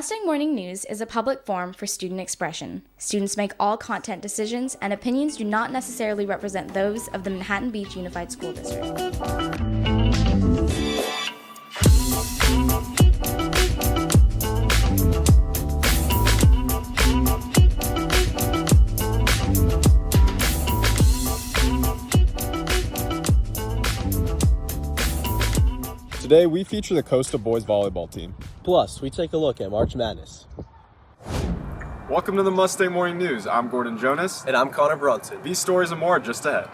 Mustang Morning News is a public forum for student expression. Students make all content decisions, and opinions do not necessarily represent those of the Manhattan Beach Unified School District. Today, we feature the Costa Boys volleyball team. Plus, we take a look at March Madness. Welcome to the Mustang Morning News. I'm Gordon Jonas. And I'm Connor Brunson. These stories and more are just ahead.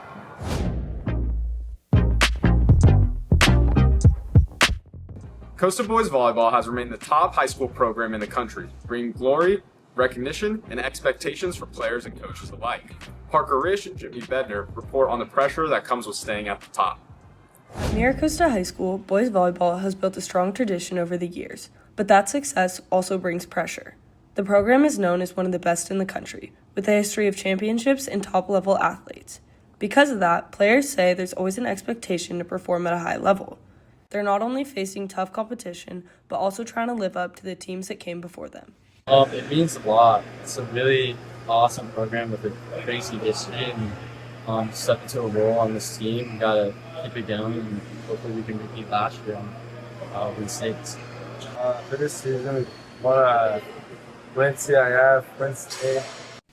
Costa Boys volleyball has remained the top high school program in the country, bringing glory, recognition, and expectations for players and coaches alike. Parker Risch and Jimmy Bedner report on the pressure that comes with staying at the top. At Miracosta High School, boys volleyball has built a strong tradition over the years, but that success also brings pressure. The program is known as one of the best in the country, with a history of championships and top-level athletes. Because of that, players say there's always an expectation to perform at a high level. They're not only facing tough competition, but also trying to live up to the teams that came before them. It means a lot. It's a really awesome program with a crazy history, and step into a role on this team. We gotta keep it going, and hopefully we can repeat last year and win states. For this season, we want to win CIF, win state.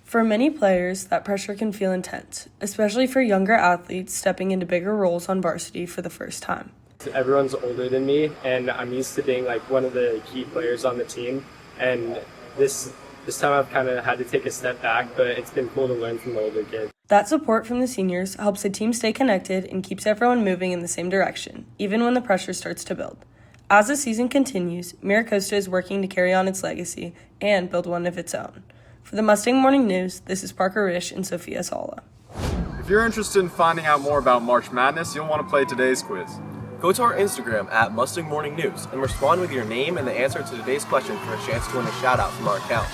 For many players, that pressure can feel intense, especially for younger athletes stepping into bigger roles on varsity for the first time. Everyone's older than me, and I'm used to being like one of the key players on the team. And this time I've kind of had to take a step back, but it's been cool to learn from the older kids. That support from the seniors helps the team stay connected and keeps everyone moving in the same direction, even when the pressure starts to build. As the season continues, Miracosta is working to carry on its legacy and build one of its own. For the Mustang Morning News, this is Parker Risch and Sophia Sala. If you're interested in finding out more about March Madness, you'll want to play today's quiz. Go to our Instagram at Mustang Morning News and respond with your name and the answer to today's question for a chance to win a shout out from our account.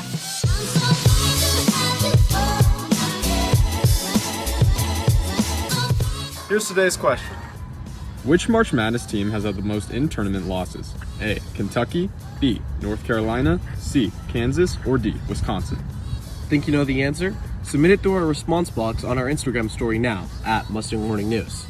Here's today's question. Which March Madness team has had the most in-tournament losses? A. Kentucky, B. North Carolina, C. Kansas, or D. Wisconsin? Think you know the answer? Submit it through our response box on our Instagram story now at Mustang Morning News.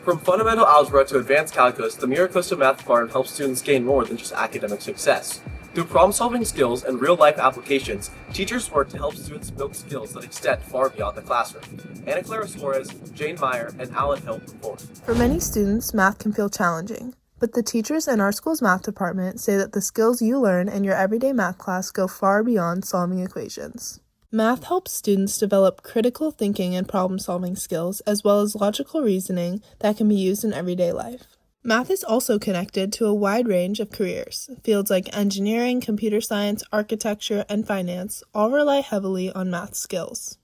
From fundamental algebra to advanced calculus, the Miracosta Math Department helps students gain more than just academic success. Through problem-solving skills and real-life applications, teachers work to help students build skills that extend far beyond the classroom. Anna Clara Suarez, Jane Meyer, and Alan Hill report. For many students, math can feel challenging, but the teachers in our school's math department say that the skills you learn in your everyday math class go far beyond solving equations. Math helps students develop critical thinking and problem-solving skills, as well as logical reasoning that can be used in everyday life. Math is also connected to a wide range of careers. Fields like engineering, computer science, architecture, and finance all rely heavily on math skills.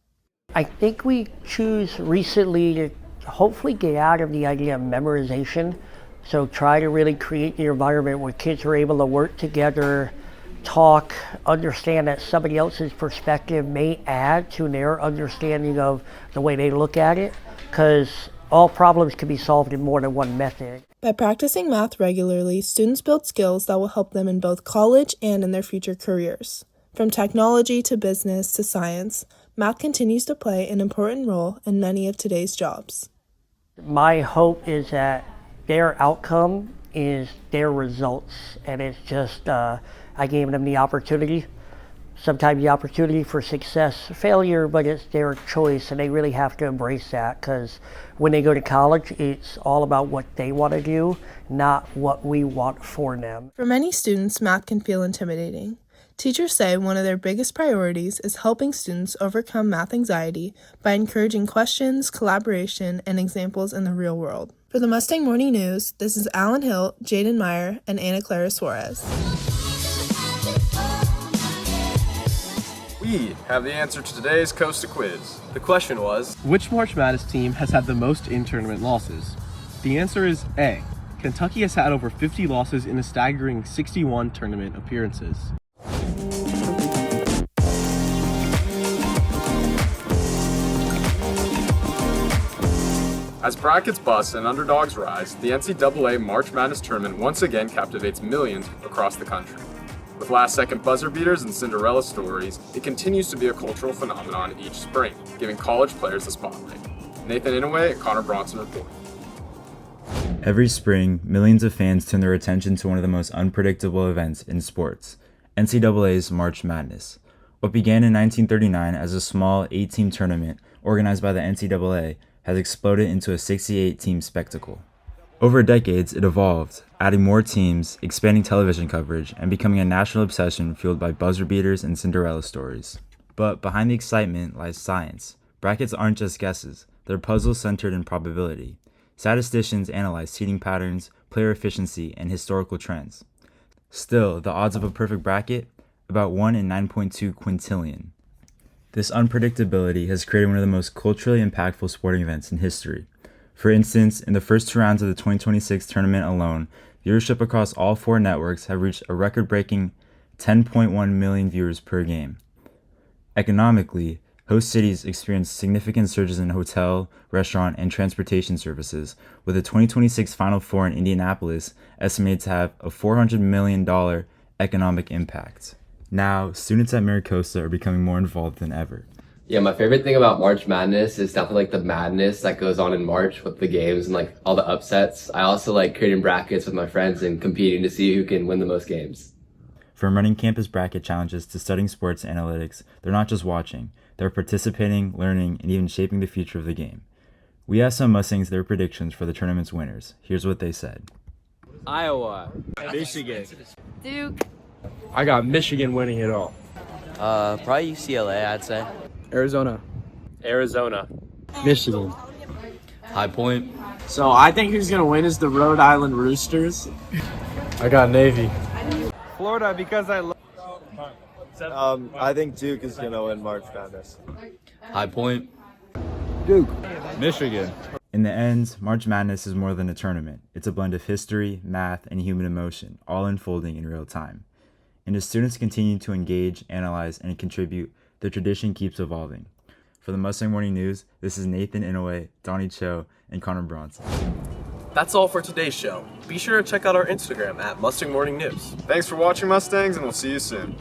I think we choose recently to hopefully get out of the idea of memorization. So try to really create the environment where kids are able to work together, talk, understand that somebody else's perspective may add to their understanding of the way they look at it, because all problems can be solved in more than one method. By practicing math regularly, students build skills that will help them in both college and in their future careers. From technology to business to science, math continues to play an important role in many of today's jobs. My hope is that their outcome is their results, and it's just I gave them the opportunity, sometimes the opportunity for success, failure, but it's their choice, and they really have to embrace that, because when they go to college, it's all about what they want to do, not what we want for them. For many students, math can feel intimidating. Teachers say one of their biggest priorities is helping students overcome math anxiety by encouraging questions, collaboration, and examples in the real world. For the Mustang Morning News, this is Alan Hill, Jaden Meyer, and Anna Clara Suarez. We have the answer to today's Costa quiz. The question was, which March Madness team has had the most in-tournament losses? The answer is A. Kentucky has had over 50 losses in a staggering 61 tournament appearances. As brackets bust and underdogs rise, the NCAA March Madness tournament once again captivates millions across the country. With last-second buzzer beaters and Cinderella stories, it continues to be a cultural phenomenon each spring, giving college players the spotlight. Nathan Inouye and Connor Bronson report. Every spring, millions of fans turn their attention to one of the most unpredictable events in sports, NCAA's March Madness. What began in 1939 as a small 8-team tournament organized by the NCAA has exploded into a 68-team spectacle. Over decades, it evolved, adding more teams, expanding television coverage, and becoming a national obsession fueled by buzzer beaters and Cinderella stories. But behind the excitement lies science. Brackets aren't just guesses, they're puzzles centered in probability. Statisticians analyze seeding patterns, player efficiency, and historical trends. Still, the odds of a perfect bracket? About 1 in 9.2 quintillion. This unpredictability has created one of the most culturally impactful sporting events in history. For instance, in the first 2 rounds of the 2026 tournament alone, viewership across all 4 networks have reached a record-breaking 10.1 million viewers per game. Economically, host cities experienced significant surges in hotel, restaurant, and transportation services, with the 2026 Final Four in Indianapolis estimated to have a $400 million economic impact. Now, students at MiraCosta are becoming more involved than ever. Yeah, my favorite thing about March Madness is definitely like the madness that goes on in March with the games and like all the upsets. I also like creating brackets with my friends and competing to see who can win the most games. From running campus bracket challenges to studying sports analytics, they're not just watching, they're participating, learning, and even shaping the future of the game. We asked some Mustangs their predictions for the tournament's winners. Here's what they said. Iowa. Michigan. Duke. I got Michigan winning it all. Probably UCLA, I'd say. Arizona. Michigan. High Point. So I think who's going to win is the Rhode Island Roosters. I got Navy. Florida, because I love. I think Duke is going to win March Madness. High Point. Duke. Michigan. In the end, March Madness is more than a tournament. It's a blend of history, math, and human emotion, all unfolding in real time. And as students continue to engage, analyze, and contribute, the tradition keeps evolving. For the Mustang Morning News, this is Nathan Inouye, Donnie Cho, and Connor Bronson. That's all for today's show. Be sure to check out our Instagram at Mustang Morning News. Thanks for watching, Mustangs, and we'll see you soon.